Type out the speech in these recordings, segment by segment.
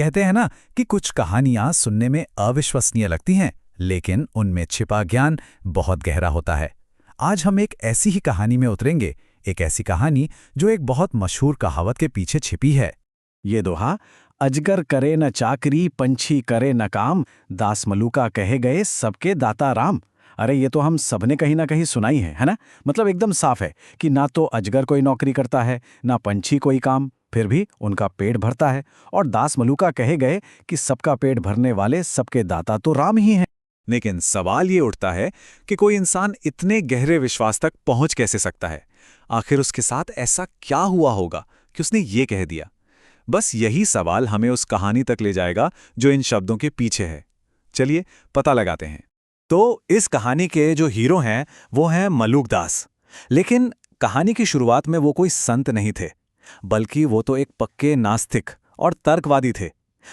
कहते हैं ना कि कुछ कहानियां सुनने में अविश्वसनीय लगती हैं, लेकिन उनमें छिपा ज्ञान बहुत गहरा होता है। आज हम एक ऐसी ही कहानी में उतरेंगे, एक ऐसी कहानी जो एक बहुत मशहूर कहावत के पीछे छिपी है। ये दोहा, अजगर करे न चाकरी पंछी करे न काम, दास मलूका कहे गए सबके दाता राम। अरे ये तो हम सबने कहीं ना कहीं सुना ही है ना। मतलब एकदम साफ है कि ना तो अजगर कोई नौकरी करता है, ना पंछी कोई काम, फिर भी उनका पेट भरता है। और दास मलूका कहे गए कि सबका पेट भरने वाले सबके दाता तो राम ही हैं। लेकिन सवाल ये उठता है कि कोई इंसान इतने गहरे विश्वास तक पहुंच कैसे सकता है? आखिर उसके साथ ऐसा क्या हुआ होगा कि उसने ये कह दिया? बस यही सवाल हमें उस कहानी तक ले जाएगा जो इन शब्दों के पीछे है। चलिए पता लगाते हैं। तो इस कहानी के जो हीरो हैं वो हैं मलूक दास। लेकिन कहानी की शुरुआत में वो कोई संत नहीं थे, बल्कि वो तो एक पक्के नास्तिक और तर्कवादी थे।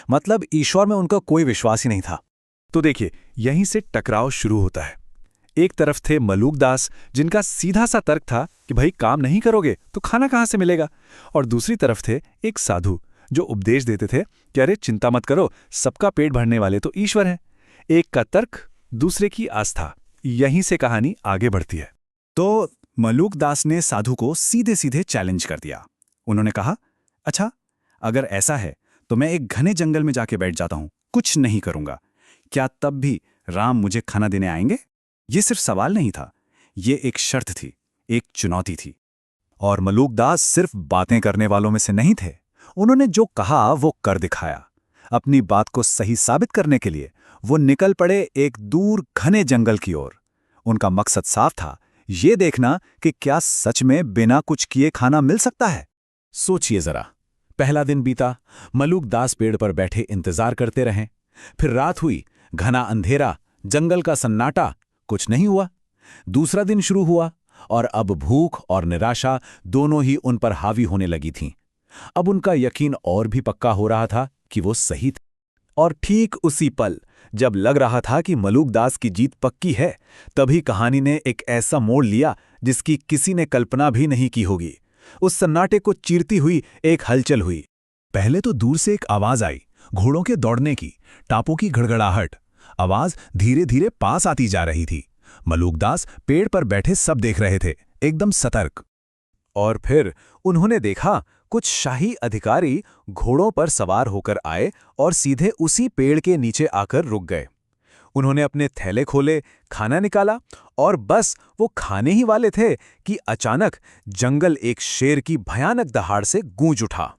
मतलब ईश्वर में उनका कोई विश्वास ही नहीं था। तो देखिए, यहीं से टकराव शुरू होता है। एक तरफ थे मलूक दास, जिनका सीधा सा तर्क था कि भाई काम नहीं करोगे तो खाना कहाँ से मिलेगा। और दूसरी तरफ थे एक साधु जो उपदेश देते थे कि अरे चिंता मत करो, सबका पेट भरने वाले तो ईश्वर हैं। एक का तर्क, दूसरे की आस्था। यहीं से कहानी आगे बढ़ती है। तो मलूक दास ने साधु को सीधे सीधे चैलेंज कर दिया। उन्होंने कहा, अच्छा अगर ऐसा है तो मैं एक घने जंगल में जाके बैठ जाता हूं, कुछ नहीं करूंगा। क्या तब भी राम मुझे खाना देने आएंगे? ये सिर्फ सवाल नहीं था, ये एक शर्त थी, एक चुनौती थी। और मलूक दास सिर्फ बातें करने वालों में से नहीं थे। उन्होंने जो कहा वो कर दिखाया। अपनी बात को सही साबित करने के लिए वो निकल पड़े एक दूर घने जंगल की ओर। उनका मकसद साफ था, ये देखना कि क्या सच में बिना कुछ किए खाना मिल सकता है। सोचिए जरा, पहला दिन बीता, मलूक दास पेड़ पर बैठे इंतजार करते रहे। फिर रात हुई, घना अंधेरा, जंगल का सन्नाटा, कुछ नहीं हुआ। दूसरा दिन शुरू हुआ और अब भूख और निराशा दोनों ही उन पर हावी होने लगी थीं। अब उनका यकीन और भी पक्का हो रहा था कि वो सही थे। और ठीक उसी पल, जब लग रहा था कि मलूक दास की जीत पक्की है, तभी कहानी ने एक ऐसा मोड़ लिया जिसकी किसी ने कल्पना भी नहीं की होगी। उस सन्नाटे को चीरती हुई एक हलचल हुई। पहले तो दूर से एक आवाज आई, घोड़ों के दौड़ने की, टापों की घड़घड़ाहट। आवाज धीरे धीरे पास आती जा रही थी। मलूक दास पेड़ पर बैठे सब देख रहे थे, एकदम सतर्क। और फिर उन्होंने देखा कुछ शाही अधिकारी घोड़ों पर सवार होकर आए और सीधे उसी पेड़ के नीचे आकर रुक गए। उन्होंने अपने थैले खोले, खाना निकाला और बस वो खाने ही वाले थे कि अचानक जंगल एक शेर की भयानक दहाड़ से गूंज उठा।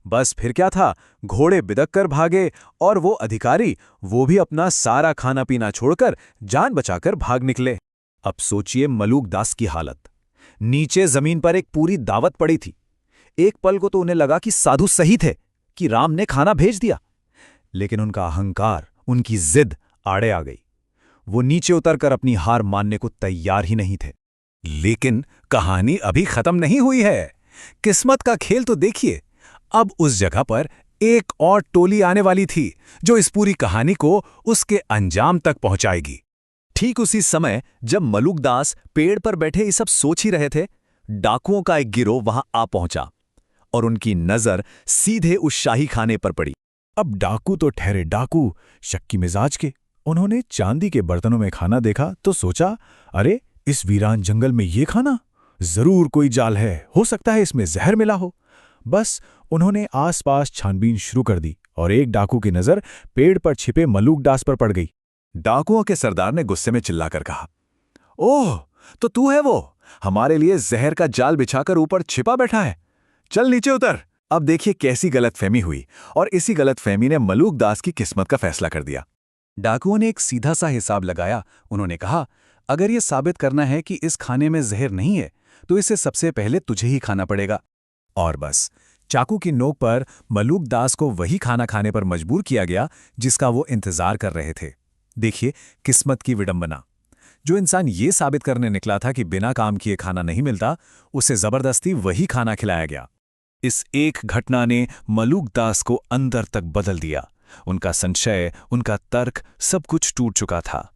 बस फिर क्या था, घोड़े बिदक कर भागे और वो अधिकारी, वो भी अपना सारा खाना पीना छोड़कर जान बचाकर भाग निकले। अब सोचिए मलूक दास की हालत। नीचे जमीन पर एक पूरी दावत पड़ी थी। एक पल को तो उन्हें लगा कि साधु सही थे, कि राम ने खाना भेज दिया। लेकिन उनका अहंकार, उनकी जिद आड़े आ गई। वो नीचे उतरकर अपनी हार मानने को तैयार ही नहीं थे। लेकिन कहानी अभी खत्म नहीं हुई है। किस्मत का खेल तो देखिए। अब उस जगह पर एक और टोली आने वाली थी जो इस पूरी कहानी को उसके अंजाम तक पहुंचाएगी। ठीक उसी समय जब मलूक दास पेड़ पर बैठे ये सब सोच ही रहे थे, डाकुओं का एक गिरोह वहां आ पहुंचा और उनकी नजर सीधे उस शाही खाने पर पड़ी। अब डाकू तो ठहरे डाकू, शक्की मिजाज के। उन्होंने चांदी के बर्तनों में खाना देखा तो सोचा, अरे इस वीरान जंगल में ये खाना, जरूर कोई जाल है, हो सकता है इसमें जहर मिला हो। बस उन्होंने आसपास छानबीन शुरू कर दी और एक डाकू की नजर पेड़ पर छिपे मलूक दास पर पड़ गई। डाकुओं के सरदार ने गुस्से में चिल्लाकर कहा, ओह, तो तू है वो, हमारे लिए जहर का जाल बिछाकर ऊपर छिपा बैठा है। चल नीचे उतर। अब देखिए कैसी गलतफहमी हुई, और इसी गलतफहमी ने मलूक दास की किस्मत का फैसला कर दिया। डाकुओं ने एक सीधा सा हिसाब लगाया। उन्होंने कहा, अगर यह साबित करना है कि इस खाने में जहर नहीं है, तो इसे सबसे पहले तुझे ही खाना पड़ेगा। और बस चाकू की नोक पर मलूक दास को वही खाना खाने पर मजबूर किया गया जिसका वो इंतजार कर रहे थे। देखिए किस्मत की विडंबना। जो इंसान ये साबित करने निकला था कि बिना काम किए खाना नहीं मिलता, उसे जबरदस्ती वही खाना खिलाया गया। इस एक घटना ने मलूक दास को अंदर तक बदल दिया। उनका संशय, उनका तर्क, सब कुछ टूट चुका था।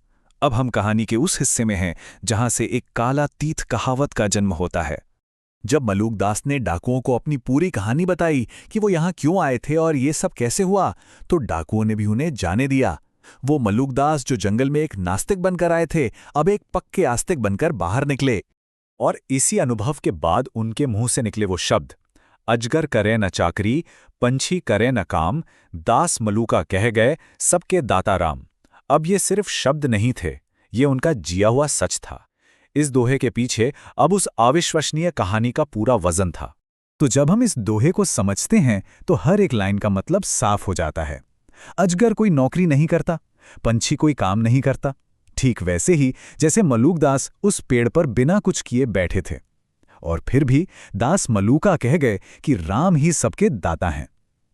अब हम कहानी के उस हिस्से में हैं जहां से एक काला तीत कहावत का जन्म होता है। जब मलूकदास ने डाकुओं को अपनी पूरी कहानी बताई कि वो यहाँ क्यों आए थे और ये सब कैसे हुआ, तो डाकुओं ने भी उन्हें जाने दिया। वो मलूकदास जो जंगल में एक नास्तिक बनकर आए थे, अब एक पक्के आस्तिक बनकर बाहर निकले। और इसी अनुभव के बाद उनके मुंह से निकले वो शब्द, अजगर करे न चाकरी, पंछी करे न काम, दास मलूका कह गए, सबके दाता राम। अब ये सिर्फ शब्द नहीं थे, ये उनका जिया हुआ सच था। इस दोहे के पीछे अब उस अविश्वसनीय कहानी का पूरा वजन था। तो जब हम इस दोहे को समझते हैं तो हर एक लाइन का मतलब साफ हो जाता है। अजगर कोई नौकरी नहीं करता, पंछी कोई काम नहीं करता, ठीक वैसे ही जैसे मलूकदास उस पेड़ पर बिना कुछ किए बैठे थे। और फिर भी दास मलूका कह गए कि राम ही सबके दाता हैं,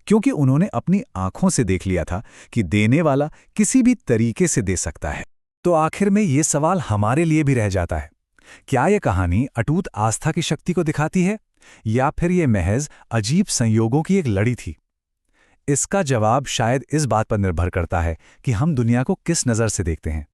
क्योंकि उन्होंने अपनी आंखों से देख लिया था कि देने वाला किसी भी तरीके से दे सकता है। तो आखिर में ये सवाल हमारे लिए भी रह जाता है, क्या ये कहानी अटूट आस्था की शक्ति को दिखाती है या फिर ये महज अजीब संयोगों की एक लड़ी थी? इसका जवाब शायद इस बात पर निर्भर करता है कि हम दुनिया को किस नज़र से देखते हैं।